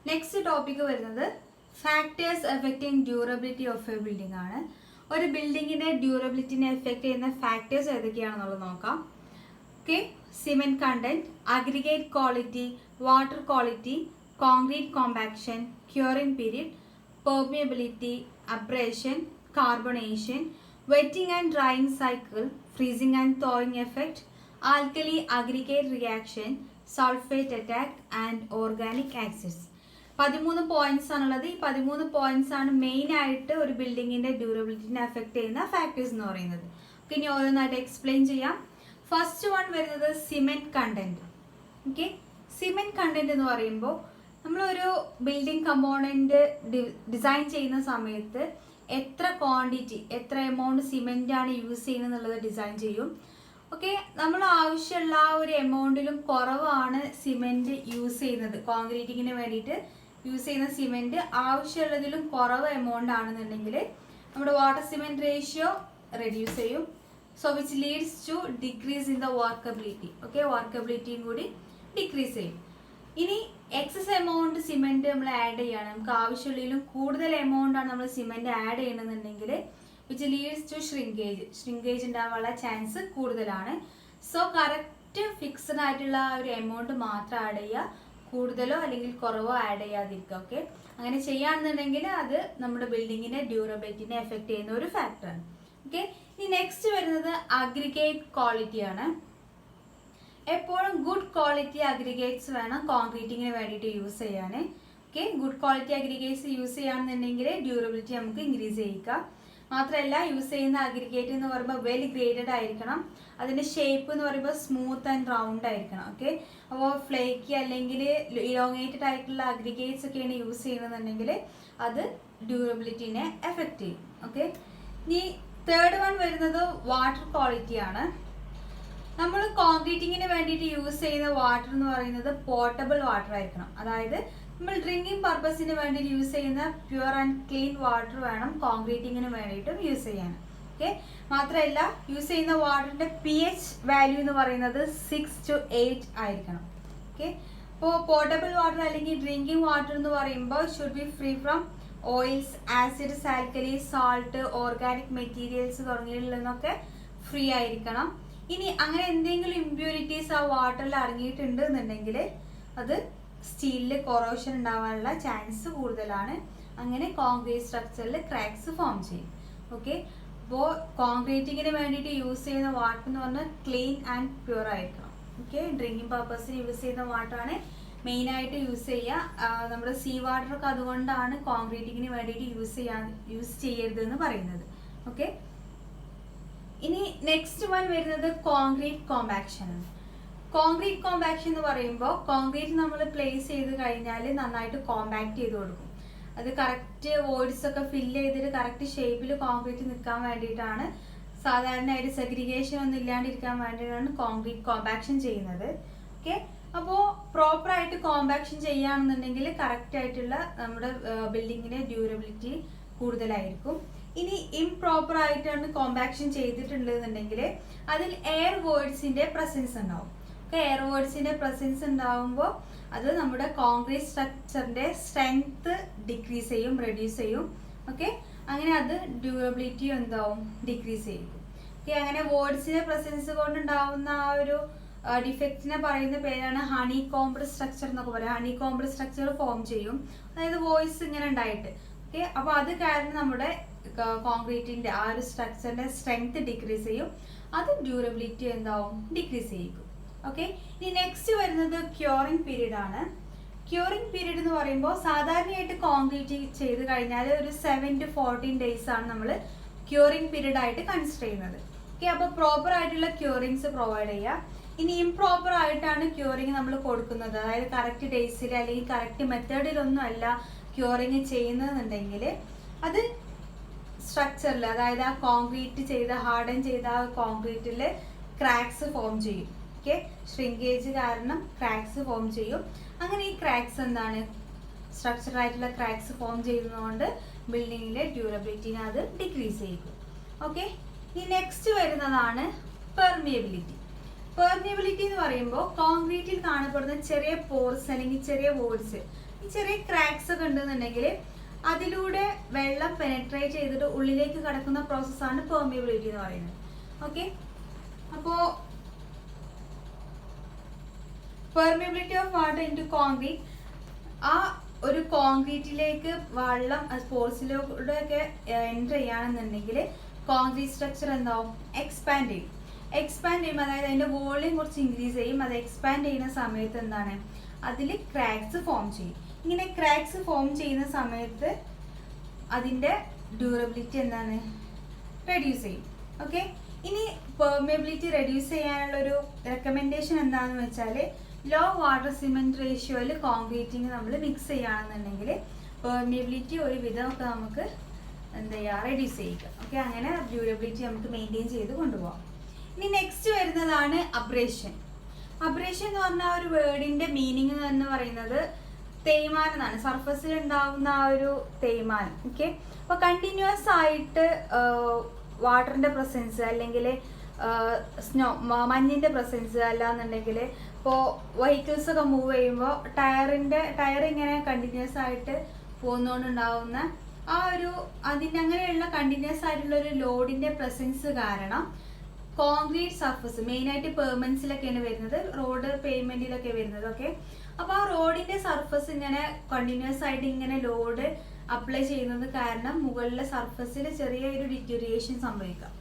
Next topic വരുന്നത് factors affecting durability of a building ആണ്. ഒരു ബിൽഡിങ്ങിന്റെ ഡ്യൂറബിലിറ്റിനെ എഫക്ട് ചെയ്യുന്ന ഫാക്ടേഴ്സ് ഏതൊക്കെയാണെന്നുള്ളത് നോക്കാം. Okay, cement content, aggregate quality, water quality, concrete compaction, curing period, permeability, abrasion, carbonation, wetting and drying cycle, freezing and thawing effect, alkali aggregate reaction, sulphate attack and organic acids. 13 points ആണുള്ളത്. ഈ 13 points ആണ് main ആയിട്ട് ഒരു ബിൽഡിങ്ങിന്റെ ഡ്യൂറബിലിറ്റിനെ affect ചെയ്യുന്ന factors എന്ന് പറയുന്നത്. ഇനി ഓരോന്നായിട്ട് എക്സ്പ്ലെയിൻ ചെയ്യാം. ഫസ്റ്റ് വൺ വരുന്നത് cement content. Okay, cement content എന്ന് പറയുമ്പോൾ നമ്മളൊരു ബിൽഡിംഗ് കമ്പോണന്റ് ഡിസൈൻ ചെയ്യുന്ന സമയത്ത് എത്ര ക്വാണ്ടിറ്റി, എത്ര എമൗണ്ട് സിമെന്റ് ആണ് യൂസ് ചെയ്യുന്നത് എന്നുള്ളത് ഡിസൈൻ ചെയ്യും. ഓക്കെ, നമ്മൾ ആവശ്യമുള്ള ആ ഒരു എമൗണ്ടിലും കുറവാണ് സിമെന്റ് യൂസ് ചെയ്യുന്നത്. കോൺക്രീറ്റിങ്ങിന് വേണ്ടിയിട്ട് യൂസ് ചെയ്യുന്ന സിമെന്റ് ആവശ്യമുള്ളതിലും കുറവ് എമൗണ്ട് ആണെന്നുണ്ടെങ്കിൽ നമ്മുടെ വാട്ടർ സിമെന്റ് റേഷ്യോ റെഡ്യൂസ് ചെയ്യും. So which leads to decrease in the workability. Okay, വർക്കബിലിറ്റിയും കൂടി ഡിക്രീസ് ചെയ്യും. ഇനി എക്സസ് എമൗണ്ട് സിമെന്റ് നമ്മൾ ആഡ് ചെയ്യാണ്, നമുക്ക് ആവശ്യമുള്ളതിലും കൂടുതൽ എമൗണ്ട് ആണ് നമ്മൾ സിമെന്റ് ആഡ് ചെയ്യണമെന്നുണ്ടെങ്കിൽ വിച്ച് ലീഡ്സ് ടു ഷ്രിങ്കേജ് ഉണ്ടാവാനുള്ള ചാൻസ് കൂടുതലാണ്. സോ കറക്റ്റ് ഫിക്സഡ് ആയിട്ടുള്ള ഒരു എമൗണ്ട് മാത്രം ആഡ് ചെയ്യുക, കൂടുതലോ അല്ലെങ്കിൽ കുറവോ ആഡ് ചെയ്യാതിരിക്കുക. ഓക്കെ, അങ്ങനെ ചെയ്യുകയാണെന്നുണ്ടെങ്കിൽ അത് നമ്മുടെ ബിൽഡിങ്ങിന്റെ ഡ്യൂറബിലിറ്റിനെ എഫക്ട് ചെയ്യുന്ന ഒരു ഫാക്ടറാണ്. ഓക്കെ, ഇനി നെക്സ്റ്റ് വരുന്നത് അഗ്രിഗേറ്റ് ക്വാളിറ്റി ആണ്. എപ്പോഴും ഗുഡ് ക്വാളിറ്റി അഗ്രിഗേറ്റ്സ് വേണം കോൺക്രീറ്റിങ്ങിന് വേണ്ടിയിട്ട് യൂസ് ചെയ്യാൻ. Okay, good quality aggregates use ചെയ്യുകയാണെന്നുണ്ടെങ്കിൽ ഡ്യൂറബിലിറ്റി നമുക്ക് ഇൻക്രീസ് ചെയ്യിക്കാം. മാത്രമല്ല യൂസ് ചെയ്യുന്ന അഗ്രിഗേറ്റ് എന്ന് പറയുമ്പോൾ വെൽ ഗ്രേഡഡ് ആയിരിക്കണം. അതിന്റെ ഷേപ്പ് എന്ന് പറയുമ്പോൾ സ്മൂത്ത് ആൻഡ് റൗണ്ട് ആയിരിക്കണം. ഓക്കെ, അപ്പോൾ ഫ്ലേക്കി അല്ലെങ്കിൽ ഇലോങ്ങേറ്റഡ് ആയിട്ടുള്ള അഗ്രിഗേറ്റ്സ് ഒക്കെയാണ് യൂസ് ചെയ്യുന്നതെന്നുണ്ടെങ്കിൽ അത് ഡ്യൂറബിലിറ്റിനെ എഫക്റ്റ് ചെയ്യും. ഓക്കെ, ഇനി തേർഡ് വൺ വരുന്നത് വാട്ടർ ക്വാളിറ്റി ആണ്. നമ്മൾ കോൺക്രീറ്റിങ്ങിന് വേണ്ടിയിട്ട് യൂസ് ചെയ്യുന്ന വാട്ടർ എന്ന് പറയുന്നത് പോർട്ടബിൾ വാട്ടർ ആയിരിക്കണം. അതായത് നമ്മൾ ഡ്രിങ്കിങ് പർപ്പസിന് വേണ്ടി യൂസ് ചെയ്യുന്ന പ്യുവർ ആൻഡ് ക്ലീൻ വാട്ടർ വേണം കോൺക്രീറ്റിങ്ങിന് വേണ്ടിയിട്ടും യൂസ് ചെയ്യാൻ. ഓക്കെ, മാത്രമല്ല യൂസ് ചെയ്യുന്ന വാട്ടറിന്റെ pH വാല്യൂ എന്ന് പറയുന്നത് 6 to 8 ആയിരിക്കണം. ഓക്കെ, അപ്പോൾ പോർട്ടബിൾ വാട്ടർ അല്ലെങ്കിൽ ഡ്രിങ്കിങ് വാട്ടർ എന്ന് പറയുമ്പോൾ should be free from oils, acids, alkali, salt, organic materials തുടങ്ങിയതിൽ നിന്നൊക്കെ ഫ്രീ ആയിരിക്കണം. ഇനി അങ്ങനെ എന്തെങ്കിലും ഇമ്പ്യൂരിറ്റീസ് ആ വാട്ടറിൽ അടങ്ങിയിട്ടുണ്ട് എന്നുണ്ടെങ്കിൽ അത് സ്റ്റീലിൽ കൊറോഷൻ ഉണ്ടാവാനുള്ള ചാൻസ് കൂടുതലാണ്. അങ്ങനെ കോൺക്രീറ്റ് സ്ട്രക്ചറിൽ ക്രാക്സ് ഫോം ചെയ്യും. ഓക്കെ, അപ്പോൾ കോൺക്രീറ്റിങ്ങിന് വേണ്ടിയിട്ട് യൂസ് ചെയ്യുന്ന വാട്ടർ എന്ന് പറഞ്ഞാൽ ക്ലീൻ ആൻഡ് പ്യുവർ ആയിരിക്കണം. ഓക്കെ, ഡ്രിങ്കിങ് പർപ്പസിന് യൂസ് ചെയ്യുന്ന വാട്ടറാണ് മെയിനായിട്ട് യൂസ് ചെയ്യുക. നമ്മുടെ സീ വാട്ടറൊക്കെ അതുകൊണ്ടാണ് കോൺക്രീറ്റിങ്ങിന് വേണ്ടിയിട്ട് യൂസ് ചെയ്യരുത് എന്ന് പറയുന്നത്. ഓക്കെ, ഇനി നെക്സ്റ്റ് വൺ വരുന്നത് കോൺക്രീറ്റ് കോമ്പാക്ഷൻ ആണ്. കോൺക്രീറ്റ് കോമ്പാക്ഷൻ എന്ന് പറയുമ്പോൾ കോൺക്രീറ്റ് നമ്മൾ പ്ലേസ് ചെയ്ത് കഴിഞ്ഞാൽ നന്നായിട്ട് കോമ്പാക്ട് ചെയ്ത് കൊടുക്കും. അത് കറക്റ്റ് വോയിഡ്സ് ഒക്കെ ഫില്ല് ചെയ്തിട്ട് കറക്റ്റ് ഷേപ്പിൽ കോൺക്രീറ്റ് നിൽക്കാൻ വേണ്ടിയിട്ടാണ്. സാധാരണയായിട്ട് സെഗ്രിഗേഷൻ ഒന്നും ഇല്ലാണ്ടിരിക്കാൻ വേണ്ടിയിട്ടാണ് കോൺക്രീറ്റ് കോമ്പാക്ഷൻ ചെയ്യുന്നത്. ഓക്കെ, അപ്പോൾ പ്രോപ്പറായിട്ട് കോമ്പാക്ഷൻ ചെയ്യുകയാണെന്നുണ്ടെങ്കിൽ കറക്റ്റ് ആയിട്ടുള്ള നമ്മുടെ ബിൽഡിങ്ങിന്റെ ഡ്യൂറബിലിറ്റി കൂടുതലായിരിക്കും. ഇനി ഇംപ്രോപ്പർ ആയിട്ടാണ് കോമ്പാക്ഷൻ ചെയ്തിട്ടുണ്ടെന്നുണ്ടെങ്കിൽ അതിൽ എയർ വേർഡ്സിന്റെ പ്രസൻസ് ഉണ്ടാവും. എയർ വേർഡ്സിന്റെ പ്രസൻസ് ഉണ്ടാവുമ്പോൾ അത് നമ്മുടെ കോൺക്രീറ്റ് സ്ട്രക്ചറിന്റെ സ്ട്രെങ്ത് ഡിക്രീസ് ചെയ്യും, റെഡ്യൂസ് ചെയ്യും. ഓക്കെ, അങ്ങനെ അത് ഡ്യൂറബിലിറ്റി എന്താവും, ഡിക്രീസ് ചെയ്യും. ഓക്കെ, അങ്ങനെ വേർഡ്സിന്റെ പ്രസൻസ് കൊണ്ടുണ്ടാവുന്ന ആ ഒരു ഡിഫക്റ്റിനെ പറയുന്ന പേരാണ് ഹണി കോംബ്ഡ് സ്ട്രക്ചർ എന്നൊക്കെ പറയാം. ഹണി കോംബ്ഡ് സ്ട്രക്ചർ ഫോം ചെയ്യും, അതായത് വോയിസ് ഇങ്ങനെ ഉണ്ടായിട്ട്. ഓക്കെ, അപ്പോൾ അത് കാരണം നമ്മുടെ കോൺക്രീറ്റിന്റെ ആ ഒരു സ്ട്രക്ചറിന്റെ സ്ട്രെങ്ത് ഡിക്രീസ് ചെയ്യും, അത് ഡ്യൂറബിലിറ്റി എന്താവും, ഡിക്രീസ് ചെയ്യും. ഓക്കെ, ഇനി നെക്സ്റ്റ് വരുന്നത് ക്യൂറിംഗ് പീരീഡ് ആണ്. ക്യൂറിംഗ് പീരീഡ് എന്ന് പറയുമ്പോൾ സാധാരണയായിട്ട് കോൺക്രീറ്റ് ചെയ്ത് കഴിഞ്ഞാൽ ഒരു 7 to 14 days ആണ് നമ്മൾ ക്യൂറിംഗ് പീരീഡ് ആയിട്ട് കൺസിഡർ ചെയ്യുന്നത്. ഓക്കെ, അപ്പോൾ പ്രോപ്പർ ആയിട്ടുള്ള ക്യൂറിങ്സ് പ്രൊവൈഡ് ചെയ്യുക. ഇനി ഇംപ്രോപ്പർ ആയിട്ടാണ് ക്യൂറിങ് നമ്മൾ കൊടുക്കുന്നത്, അതായത് കറക്റ്റ് ഡേയ്സിൽ അല്ലെങ്കിൽ കറക്റ്റ് മെത്തേഡിലൊന്നും അല്ല ക്യൂറിങ് ചെയ്യുന്നതെന്നുണ്ടെങ്കിൽ അത് സ്ട്രക്ചറിൽ, അതായത് ആ കോൺക്രീറ്റ് ചെയ്ത ഹാർഡൻ ചെയ്ത ആ കോൺക്രീറ്റിൽ ക്രാക്സ് ഫോം ചെയ്യും. ഓക്കെ, ഷ്രിങ്കേജ് കാരണം ക്രാക്സ് ഫോം ചെയ്യും. അങ്ങനെ ഈ ക്രാക്സ് എന്താണ്, സ്ട്രക്ചറായിട്ടുള്ള ക്രാക്സ് ഫോം ചെയ്യുന്നതുകൊണ്ട് ബിൽഡിങ്ങിന്റെ ഡ്യൂറബിലിറ്റിനെ അത് ഡിക്രീസ് ചെയ്യും. ഓക്കെ, ഈ നെക്സ്റ്റ് വരുന്നതാണ് പെർമിയബിലിറ്റി. പെർമിയബിലിറ്റി എന്ന് പറയുമ്പോൾ കോൺക്രീറ്റിൽ കാണപ്പെടുന്ന ചെറിയ പോർസ് അല്ലെങ്കിൽ ചെറിയ വോർഡ്സ് ഈ ചെറിയ ക്രാക്സ് ഒക്കെ ഉണ്ടെന്നുണ്ടെങ്കിൽ അതിലൂടെ വെള്ളം പെനട്രേറ്റ് ചെയ്തിട്ട് ഉള്ളിലേക്ക് കടക്കുന്ന പ്രോസസ്സാണ് പെർമിയബിലിറ്റി എന്ന് പറയുന്നത്. ഓക്കെ, അപ്പോൾ permeability of water into concrete, ആ ഒരു കോൺക്രീറ്റിലേക്ക് വെള്ളം സ്പോർട്സിലൂടെ ഒക്കെ എൻ്റർ ചെയ്യുകയാണെന്നുണ്ടെങ്കിൽ കോൺക്രീറ്റ് സ്ട്രക്ചർ എന്താവും, എക്സ്പാൻഡ് ചെയ്യും. എക്സ്പാൻഡ് ചെയ്യുമ്പോൾ അതായത് അതിൻ്റെ വോളിയം കുറച്ച് ഇൻക്രീസ് ചെയ്യും. അത് എക്സ്പാൻഡ് ചെയ്യുന്ന സമയത്ത് എന്താണ്, അതിൽ ക്രാക്സ് ഫോം ചെയ്യും. ഇങ്ങനെ ക്രാക്സ് ഫോം ചെയ്യുന്ന സമയത്ത് അതിൻ്റെ ഡ്യൂറബിലിറ്റി എന്താണ്, റെഡ്യൂസ് ചെയ്യും. ഓക്കെ, ഇനി പെർമിയബിലിറ്റി റെഡ്യൂസ് ചെയ്യാനുള്ളൊരു റെക്കമെൻഡേഷൻ എന്താണെന്ന് വെച്ചാൽ ലോ വാട്ടർ സിമെൻറ്റ് റേഷ്യോയിൽ കോൺക്രീറ്റിങ് നമ്മൾ മിക്സ് ചെയ്യുകയാണെന്നുണ്ടെങ്കിൽ പെർമിയബിലിറ്റി ഒരു വിധമൊക്കെ നമുക്ക് എന്താ ചെയ്യുക, റെഡ്യൂസ് ചെയ്യുക. ഓക്കെ, അങ്ങനെ ഡ്യൂറബിലിറ്റി നമുക്ക് മെയിൻറ്റെയിൻ ചെയ്ത് കൊണ്ടുപോകാം. ഇനി നെക്സ്റ്റ് വരുന്നതാണ് അബ്രേഷൻ. അബ്രേഷൻ എന്ന് പറഞ്ഞാൽ ഒരു വേർഡിൻ്റെ മീനിങ് എന്ന് പറയുന്നത് തേയ്മാനം എന്നാണ്, സർഫസിൽ ഉണ്ടാവുന്ന ആ ഒരു തേയ്മാനം. ഓക്കെ, അപ്പോൾ കണ്ടിന്യൂസ് ആയിട്ട് വാട്ടറിൻ്റെ പ്രസൻസ് അല്ലെങ്കിൽ സ്നോ മഞ്ഞിൻ്റെ പ്രസൻസ് അല്ലാന്നുണ്ടെങ്കിൽ ഇപ്പോൾ വെഹിക്കിൾസ് ഒക്കെ മൂവ് ചെയ്യുമ്പോൾ ടയർ ഇങ്ങനെ കണ്ടിന്യൂസ് ആയിട്ട് പോകുന്നതുകൊണ്ടുണ്ടാവുന്ന ആ ഒരു അങ്ങനെയുള്ള കണ്ടിന്യൂസ് ആയിട്ടുള്ള ഒരു ലോഡിൻ്റെ പ്രസൻസ് കാരണം കോൺക്രീറ്റ് സർഫസ് മെയിനായിട്ട് പെർമനൻസിലൊക്കെയാണ് വരുന്നത്, റോഡ് പേയ്മെൻറ്റിലൊക്കെ വരുന്നത്. ഓക്കെ, അപ്പോൾ ആ റോഡിൻ്റെ സർഫസ് ഇങ്ങനെ കണ്ടിന്യൂസ് ആയിട്ട് ഇങ്ങനെ ലോഡ് അപ്ലൈ ചെയ്യുന്നത് കാരണം മുകളിലെ സർഫസിൽ ചെറിയൊരു ഡിറ്റീരിയേഷൻ സംഭവിക്കാം.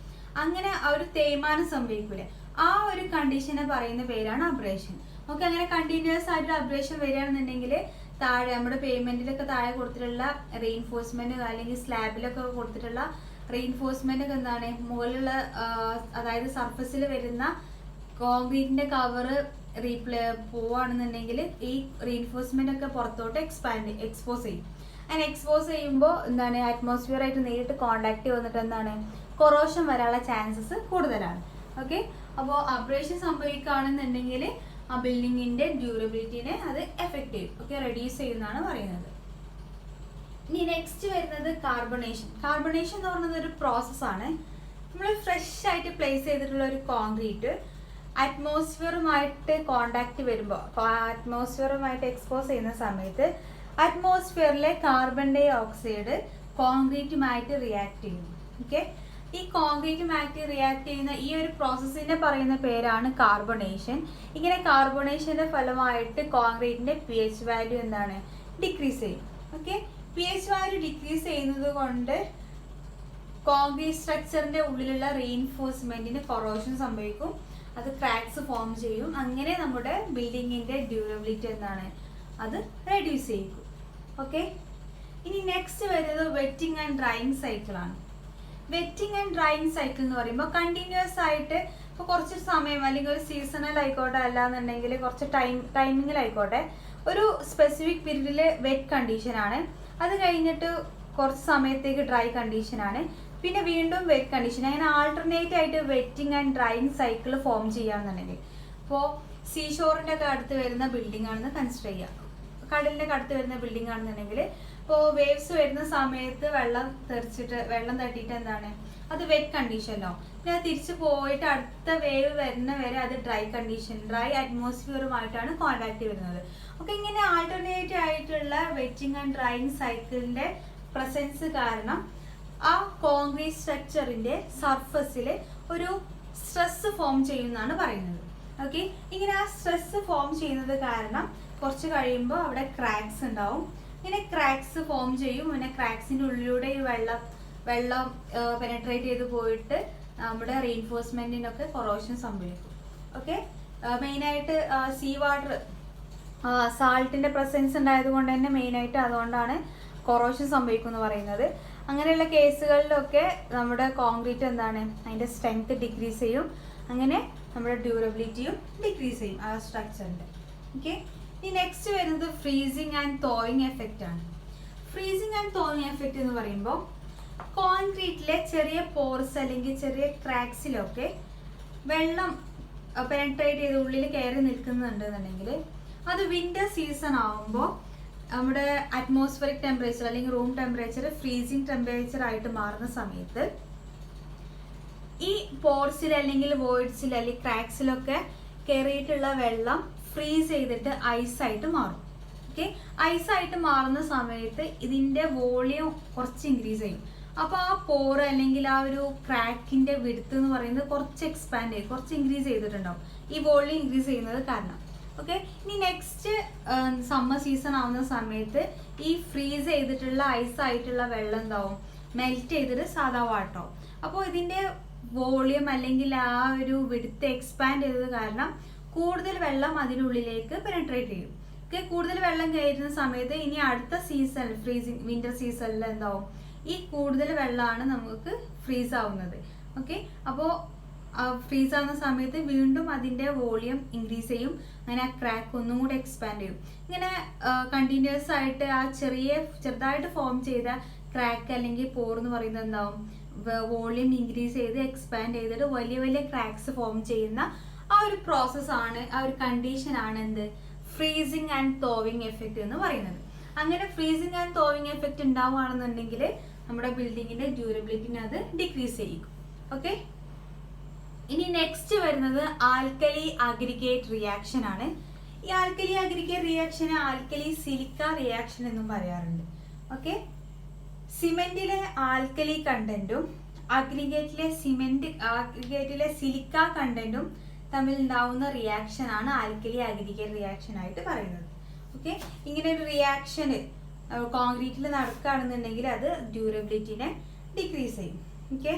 അങ്ങനെ ആ ഒരു തേയ്മാനം സംഭവിക്കൂലേ, ആ ഒരു കണ്ടീഷനെ പറയുന്ന പേരാണ് അബ്രേഷൻ. ഓക്കെ, അങ്ങനെ കണ്ടിന്യൂസ് ആയിട്ട് അബ്രേഷൻ വരികയാണെന്നുണ്ടെങ്കിൽ താഴെ നമ്മുടെ പേയ്മെൻറ്റിലൊക്കെ താഴെ കൊടുത്തിട്ടുള്ള റീഇൻഫോഴ്സ്മെൻറ്റ് അല്ലെങ്കിൽ സ്ലാബിലൊക്കെ കൊടുത്തിട്ടുള്ള റീഇൻഫോഴ്സ്മെന്റ് ഒക്കെ എന്താണ്, മുകളിലുള്ള അതായത് സർഫസിൽ വരുന്ന കോൺക്രീറ്റിന്റെ കവറ് പോവാണെന്നുണ്ടെങ്കിൽ ഈ റീഇൻഫോഴ്സ്മെന്റ് ഒക്കെ പുറത്തോട്ട് എക്സ്പോസ് ചെയ്യും. അങ്ങനെ എക്സ്പോസ് ചെയ്യുമ്പോൾ എന്താണ്, അറ്റ്മോസ്ഫിയർ ആയിട്ട് നേരിട്ട് കോണ്ടാക്ട് വന്നിട്ട് എന്താണ്, കൊറോഷൻ വരാനുള്ള ചാൻസസ് കൂടുതലാണ്. ഓക്കെ, അപ്പോൾ അബ്രേഷൻ സംഭവിക്കുകയാണെന്നുണ്ടെങ്കിൽ ആ ബിൽഡിങ്ങിന്റെ ഡ്യൂറബിലിറ്റിനെ അത് എഫക്ട് ചെയ്യും. ഓക്കെ, റെഡ്യൂസ് ചെയ്യുന്നതാണ് പറയുന്നത്. ഇനി നെക്സ്റ്റ് വരുന്നത് കാർബണേഷൻ. കാർബണേഷൻ എന്ന് പറയുന്നത് ഒരു പ്രോസസ്സാണ്. നമ്മൾ ഫ്രഷ് ആയിട്ട് പ്ലേസ് ചെയ്തിട്ടുള്ള ഒരു കോൺക്രീറ്റ് അറ്റ്മോസ്ഫിയറുമായിട്ട് കോണ്ടാക്ട് വരുമ്പോൾ, അറ്റ്മോസ്ഫിയറുമായിട്ട് എക്സ്പോസ് ചെയ്യുന്ന സമയത്ത് അറ്റ്മോസ്ഫിയറിലെ കാർബൺ ഡൈ ഓക്സൈഡ് കോൺക്രീറ്റുമായിട്ട് റിയാക്ട് ചെയ്യും. ഓക്കെ, ഈ കോൺക്രീറ്റുമായിട്ട് റിയാക്ട് ചെയ്യുന്ന ഈ ഒരു പ്രോസസ്സിനെ പറയുന്ന പേരാണ് കാർബണേഷൻ. ഇങ്ങനെ കാർബണേഷന്റെ ഫലമായിട്ട് കോൺക്രീറ്റിന്റെ pH വാല്യൂ എന്താണ്, ഡിക്രീസ് ചെയ്യും. ഓക്കെ, pH വാല്യൂ ഡിക്രീസ് ചെയ്യുന്നത് കൊണ്ട് കോൺക്രീറ്റ് സ്ട്രക്ചറിന്റെ ഉള്ളിലുള്ള റീഇൻഫോഴ്സ്മെന്റിന് കൊറോഷൻ സംഭവിക്കും, അത് ക്രാക്സ് ഫോം ചെയ്യും. അങ്ങനെ നമ്മുടെ ബിൽഡിങ്ങിന്റെ ഡ്യൂറബിലിറ്റി എന്താണ്, അത് റെഡ്യൂസ് ചെയ്യും. ഓക്കെ, ഇനി നെക്സ്റ്റ് വരുന്നത് വെറ്റിംഗ് ആൻഡ് ഡ്രൈയിങ് സൈക്കിളാണ്. വെറ്റിംഗ് ആൻഡ് ഡ്രൈയിങ് സൈക്കിൾ എന്ന് പറയുമ്പോൾ കണ്ടിന്യൂസ് ആയിട്ട് ഇപ്പോൾ കുറച്ച് സമയം അല്ലെങ്കിൽ ഒരു സീസണൽ ആയിക്കോട്ടെ അല്ലാന്നുണ്ടെങ്കിൽ കുറച്ച് ടൈമിങ്ങിലായിക്കോട്ടെ ഒരു സ്പെസിഫിക് പീരീഡിൽ വെറ്റ് കണ്ടീഷനാണ്, അത് കഴിഞ്ഞിട്ട് കുറച്ച് സമയത്തേക്ക് ഡ്രൈ കണ്ടീഷനാണ്, പിന്നെ വീണ്ടും വെറ്റ് കണ്ടീഷൻ. അങ്ങനെ ആൾട്ടർനേറ്റ് ആയിട്ട് wetting and drying cycle form ചെയ്യാന്നുണ്ടെങ്കിൽ ഇപ്പോൾ സീഷോറിൻ്റെ ഒക്കെ അടുത്ത് വരുന്ന ബിൽഡിംഗ് ആണെന്ന് കൺസിഡർ ചെയ്യുക, കടലിൻ്റെ ഒക്കെ അടുത്ത് വരുന്ന ബിൽഡിംഗ് ആണെന്നുണ്ടെങ്കിൽ ഇപ്പോൾ വേവ്സ് വരുന്ന സമയത്ത് വെള്ളം തട്ടിയിട്ട് എന്താണ്, അത് വെറ്റ് കണ്ടീഷനോ, പിന്നെ അത് തിരിച്ചു പോയിട്ട് അടുത്ത വേവ് വരുന്ന വരെ അത് ഡ്രൈ കണ്ടീഷൻ, ഡ്രൈ അറ്റ്മോസ്ഫിയറുമായിട്ടാണ് കോണ്ടാക്ട് വരുന്നത്. ഓക്കെ, ഇങ്ങനെ ആൾട്ടർനേറ്റ് ആയിട്ടുള്ള വെറ്റിംഗ് ആൻഡ് ഡ്രൈയിങ് സൈക്കിളിന്റെ പ്രസൻസ് കാരണം ആ കോൺക്രീറ്റ് സ്ട്രക്ചറിന്റെ സർഫസിൽ ഒരു സ്ട്രെസ് ഫോം ചെയ്യുന്നതാണ് പറയുന്നത്. ഓക്കെ, ഇങ്ങനെ ആ സ്ട്രെസ് ഫോം ചെയ്യുന്നത് കാരണം കുറച്ച് കഴിയുമ്പോൾ അവിടെ ക്രാക്സ് ഉണ്ടാവും. ഇങ്ങനെ ക്രാക്സ് ഫോം ചെയ്യും. പിന്നെ ക്രാക്സിന്റെ ഉള്ളിലൂടെ ഈ വെള്ളം പെനട്രേറ്റ് ചെയ്ത് പോയിട്ട് നമ്മുടെ റീഇൻഫോഴ്സ്മെന്റിനൊക്കെ കൊറോഷൻ സംഭവിക്കും. ഓക്കെ, മെയിനായിട്ട് സീ വാട്ടർ സാൾട്ടിന്റെ പ്രസൻസ് ഉണ്ടായത് കൊണ്ട് തന്നെ മെയിനായിട്ട് അതുകൊണ്ടാണ് കൊറോഷൻ സംഭവിക്കും എന്ന് പറയുന്നത്. അങ്ങനെയുള്ള കേസുകളിലൊക്കെ നമ്മുടെ കോൺക്രീറ്റ് എന്താണ്, അതിന്റെ സ്ട്രെങ്ത് ഡിക്രീസ് ചെയ്യും. അങ്ങനെ നമ്മുടെ ഡ്യൂറബിലിറ്റിയും ഡിക്രീസ് ചെയ്യും ആ സ്ട്രക്ചറിന്റെ. ഓക്കെ, ഇനി നെക്സ്റ്റ് വരുന്നത് ഫ്രീസിങ് ആൻഡ് തോയിങ് എഫക്റ്റ് ആണ്. ഫ്രീസിങ് ആൻഡ് തോയിങ് എഫക്റ്റ് എന്ന് പറയുമ്പോൾ കോൺക്രീറ്റിലെ ചെറിയ പോർസ് അല്ലെങ്കിൽ ചെറിയ ക്രാക്സിലൊക്കെ വെള്ളം പെനട്രേറ്റ് ചെയ്ത് ഉള്ളിൽ കയറി നിൽക്കുന്നുണ്ടെന്നുണ്ടെങ്കിൽ അത് വിന്റർ സീസൺ ആവുമ്പോൾ നമ്മുടെ അറ്റ്മോസ്ഫിയറിക് ടെമ്പറേച്ചർ അല്ലെങ്കിൽ റൂം ടെമ്പറേച്ചർ ഫ്രീസിങ് ടെമ്പറേച്ചർ ആയിട്ട് മാറുന്ന സമയത്ത് ഈ പോർസിൽ അല്ലെങ്കിൽ വോയിഡ്സിൽ അല്ലെങ്കിൽ ക്രാക്സിലൊക്കെ കയറിയിട്ടുള്ള വെള്ളം ഫ്രീസ് ചെയ്തിട്ട് ഐസായിട്ട് മാറും. ഓക്കെ. ഐസായിട്ട് മാറുന്ന സമയത്ത് ഇതിൻ്റെ വോളിയം കുറച്ച് ഇൻക്രീസ് ചെയ്യും. അപ്പോൾ ആ പോറ് അല്ലെങ്കിൽ ആ ഒരു ക്രാക്കിൻ്റെ വിഡ്ത്ത് എന്ന് പറയുന്നത് കുറച്ച് എക്സ്പാൻഡ് ചെയ്യും, കുറച്ച് ഇൻക്രീസ് ചെയ്തിട്ടുണ്ടാവും ഈ വോളിയം ഇൻക്രീസ് ചെയ്യുന്നത് കാരണം. ഓക്കെ. ഇനി നെക്സ്റ്റ് സമ്മർ സീസൺ ആവുന്ന സമയത്ത് ഈ ഫ്രീസ് ചെയ്തിട്ടുള്ള ഐസായിട്ടുള്ള വെള്ളം എന്താവും, മെൽറ്റ് ചെയ്തിട്ട് സാധാ വാട്ടറാവും. അപ്പോൾ ഇതിൻ്റെ വോളിയം അല്ലെങ്കിൽ ആ ഒരു വിഡ്ത്ത് എക്സ്പാൻഡ് ചെയ്തത് കാരണം കൂടുതൽ വെള്ളം അതിനുള്ളിലേക്ക് പെനട്രേറ്റ് ചെയ്യും. ഓക്കെ. കൂടുതൽ വെള്ളം കയറുന്ന സമയത്ത് ഇനി അടുത്ത സീസൺ ഫ്രീസിങ് വിന്റർ സീസണിൽ എന്താവും, ഈ കൂടുതൽ വെള്ളമാണ് നമുക്ക് ഫ്രീസ് ആവുന്നത്. ഓക്കെ. അപ്പോൾ ഫ്രീസ് ആവുന്ന സമയത്ത് വീണ്ടും അതിൻ്റെ വോളിയം ഇൻക്രീസ് ചെയ്യും, അങ്ങനെ ആ ക്രാക്ക് ഒന്നും കൂടെ എക്സ്പാൻഡ് ചെയ്യും. ഇങ്ങനെ കണ്ടിന്യൂസ് ആയിട്ട് ആ ചെറുതായിട്ട് ഫോം ചെയ്ത ക്രാക്ക് അല്ലെങ്കിൽ പോർ എന്ന് പറയുന്നത് എന്താവും, വോളിയം ഇൻക്രീസ് ചെയ്ത് എക്സ്പാൻഡ് ചെയ്തിട്ട് വലിയ വലിയ ക്രാക്സ് ഫോം ചെയ്യുന്ന ആ ഒരു പ്രോസസ്സാണ്, ആ ഒരു കണ്ടീഷനാണ് എന്ത്, ഫ്രീസിങ് ആൻഡ് തോവിങ് എഫക്റ്റ് എന്ന് പറയുന്നത്. അങ്ങനെ ഫ്രീസിങ് ആൻഡ് തോവിങ് എഫക്റ്റ് ഉണ്ടാവുകയാണെന്നുണ്ടെങ്കിൽ നമ്മുടെ ബിൽഡിങ്ങിന്റെ ഡ്യൂറബിലിറ്റിനെ അത് ഡിക്രീസ് ചെയ്യും. ഓക്കെ. ഇനി നെക്സ്റ്റ് വരുന്നത് ആൽക്കലി അഗ്രിഗേറ്റ് റിയാക്ഷൻ ആണ്. ഈ ആൽക്കലി അഗ്രിഗേറ്റ് റിയാക്ഷനെ ആൽക്കലി സിലിക്ക റിയാക്ഷൻ എന്നും പറയാറുണ്ട്. ഓക്കെ. സിമെന്റിലെ ആൽക്കലി കണ്ടന്റും അഗ്രിഗേറ്റിലെ സിലിക്ക കണ്ടന്റും തമ്മിൽ ഉണ്ടാവുന്ന റിയാക്ഷൻ ആണ് ആൽക്കലി അഗ്രിഗേറ്റ് റിയാക്ഷൻ ആയിട്ട് പറയുന്നത്. ഓക്കെ. ഇങ്ങനെ ഒരു റിയാക്ഷൻ കോൺക്രീറ്റിൽ നടക്കുകയാണെന്നുണ്ടെങ്കിൽ അത് ഡ്യൂറബിലിറ്റിനെ ഡിക്രീസ് ചെയ്യും. ഓക്കെ.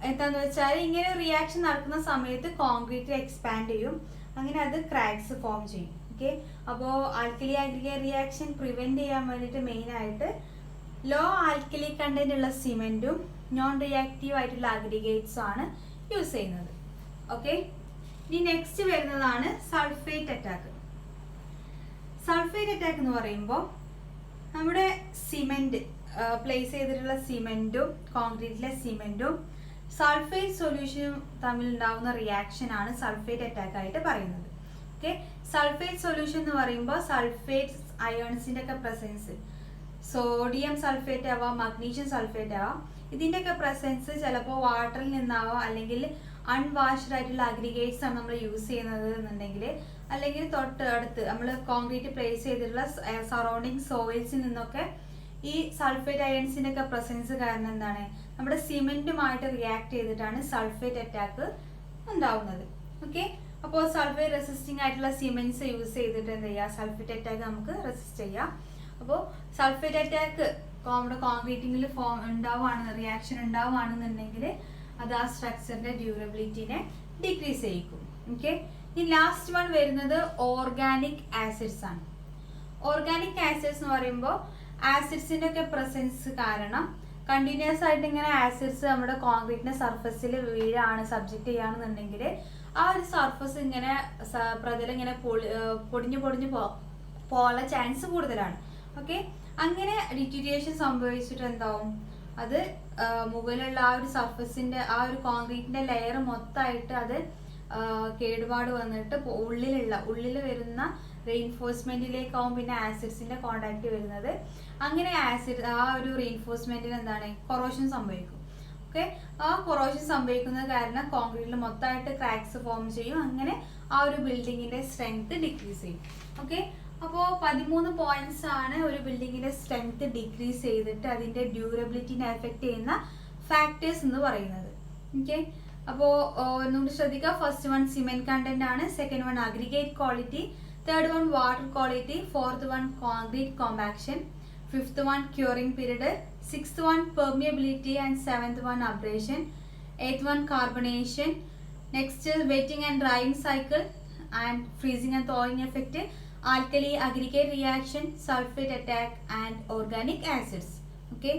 എന്താന്ന് വെച്ചാൽ ഇങ്ങനെ റിയാക്ഷൻ നടക്കുന്ന സമയത്ത് കോൺക്രീറ്റ് എക്സ്പാൻഡ് ചെയ്യും, അങ്ങനെ അത് ക്രാക്സ് ഫോം ചെയ്യും. ഓക്കെ. അപ്പോൾ ആൽക്കലി അഗ്രിഗേറ്റ് റിയാക്ഷൻ പ്രിവെന്റ് ചെയ്യാൻ വേണ്ടിയിട്ട് മെയിനായിട്ട് ലോ ആൽക്കലി കണ്ടന്റ് ഉള്ള സിമെന്റും നോൺ റിയാക്റ്റീവ് ആയിട്ടുള്ള അഗ്രിഗേറ്റ്സും ആണ് യൂസ് ചെയ്യുന്നത്. ഓക്കെ. ഇനി നെക്സ്റ്റ് വരുന്നതാണ് സൾഫേറ്റ് അറ്റാക്ക്. സൾഫേറ്റ് അറ്റാക്ക് എന്ന് പറയുമ്പോൾ നമ്മുടെ സിമെന്റ് പ്ലേസ് ചെയ്തിട്ടുള്ള സിമെന്റും കോൺക്രീറ്റിലെ സിമെന്റും സൾഫേറ്റ് സൊല്യൂഷനും തമ്മിൽ ഉണ്ടാവുന്ന റിയാക്ഷൻ ആണ് സൾഫേറ്റ് അറ്റാക്ക് ആയിട്ട് പറയുന്നത്. ഓക്കെ. സൾഫേറ്റ് സൊല്യൂഷൻ എന്ന് പറയുമ്പോൾ സൾഫേറ്റ് അയോൺസിന്റെ ഒക്കെ പ്രസൻസ്, സോഡിയം സൾഫേറ്റ് ആവാം, മഗ്നീഷ്യം സൾഫേറ്റ് ആവാം, ഇതിന്റെ ഒക്കെ പ്രസൻസ് ചിലപ്പോൾ വാട്ടറിൽ നിന്നാവാം, അല്ലെങ്കിൽ അൺവാഷ്ഡ് ആയിട്ടുള്ള അഗ്രിഗേറ്റ്സ് ആണ് നമ്മൾ യൂസ് ചെയ്യുന്നത് എന്നുണ്ടെങ്കിൽ, അല്ലെങ്കിൽ തൊട്ട് അടുത്ത് നമ്മൾ കോൺക്രീറ്റ് പ്ലേസ് ചെയ്തിട്ടുള്ള സറൗണ്ടിങ് സോയിൽസിൽ നിന്നൊക്കെ ഈ സൾഫേറ്റ് അയൺസിന്റെ ഒക്കെ പ്രസൻസ് കാരണം എന്താണ്, നമ്മുടെ സിമെന്റുമായിട്ട് റിയാക്ട് ചെയ്തിട്ടാണ് സൾഫേറ്റ് അറ്റാക്ക് ഉണ്ടാവുന്നത്. ഓക്കെ. അപ്പോൾ സൾഫേറ്റ് റെസിസ്റ്റിംഗ് ആയിട്ടുള്ള സിമെന്റ്സ് യൂസ് ചെയ്തിട്ട് എന്ത് ചെയ്യുക, സൾഫേറ്റ് അറ്റാക്ക് നമുക്ക് റെസിസ്റ്റ് ചെയ്യാം. അപ്പോൾ സൾഫേറ്റ് അറ്റാക്ക് നമ്മുടെ കോൺക്രീറ്റിംഗിൽ റിയാക്ഷൻ ഉണ്ടാവുകയാണെന്നുണ്ടെങ്കിൽ അത് ആ സ്ട്രക്ചറിന്റെ ഡ്യൂറബിലിറ്റിനെ ഡിക്രീസ് ചെയ്യിക്കും. ഓക്കെ. ഇനി ലാസ്റ്റ് വൺ വരുന്നത് ഓർഗാനിക് ആസിഡ്സ് ആണ്. ഓർഗാനിക് ആസിഡ്സ് എന്ന് പറയുമ്പോൾ ആസിഡ്സിന്റെ ഒക്കെ പ്രസൻസ് കാരണം കണ്ടിന്യൂസ് ആയിട്ട് ഇങ്ങനെ ആസിഡ്സ് നമ്മുടെ കോൺക്രീറ്റിന്റെ സർഫസിൽ സബ്ജക്ട് ചെയ്യുകയാണെന്നുണ്ടെങ്കിൽ ആ ഒരു സർഫസ് ഇങ്ങനെ പ്രതലം ഇങ്ങനെ പൊടിഞ്ഞു പോകാനുള്ള ചാൻസ് കൂടുതലാണ്. ഓക്കെ. അങ്ങനെ ഡിറ്റീരിയേഷൻ സംഭവിച്ചിട്ട് എന്താവും, അത് മുകളിലുള്ള ആ ഒരു സർഫസിന്റെ ആ ഒരു കോൺക്രീറ്റിന്റെ ലെയർ മൊത്തമായിട്ട് അത് കേടുപാട് വന്നിട്ട് ഉള്ളിൽ വരുന്ന റെയിൻഫോഴ്സ്മെന്റിലേക്കാവും പിന്നെ ആസിഡ്സിന്റെ കോണ്ടാക്ട് വരുന്നത്. അങ്ങനെ ആ ഒരു റെയിൻഫോഴ്സ്മെന്റിന് എന്താണ്, കൊറോഷൻ സംഭവിക്കും. ഓക്കെ. ആ കൊറോഷൻ സംഭവിക്കുന്നത് കാരണം കോൺക്രീറ്റിൽ മൊത്തമായിട്ട് ക്രാക്സ് ഫോം ചെയ്യും, അങ്ങനെ ആ ഒരു ബിൽഡിങ്ങിന്റെ സ്ട്രെങ്ത് ഡിക്രീസ് ചെയ്യും. ഓക്കെ. അപ്പോൾ 13 പോയിന്റ്സ് ആണ് ഒരു ബിൽഡിങ്ങിന്റെ സ്ട്രെങ്ത് ഡിക്രീസ് ചെയ്തിട്ട് അതിന്റെ ഡ്യൂറബിലിറ്റിനെ എഫക്ട് ചെയ്യുന്ന ഫാക്ടേഴ്സ് എന്ന് പറയുന്നത്. ഓക്കെ. അപ്പോൾ ഒന്നുകൂടി ശ്രദ്ധിക്കുക. ഫസ്റ്റ് വൺ സിമെന്റ് കണ്ടന്റ് ആണ്, second one aggregate quality, third one water quality, fourth one concrete compaction, fifth one curing period, sixth one permeability and seventh one abrasion, eighth one carbonation, next wetting and drying cycle and freezing and thawing effect, alkali aggregate reaction, sulfate attack and organic acids. Okay.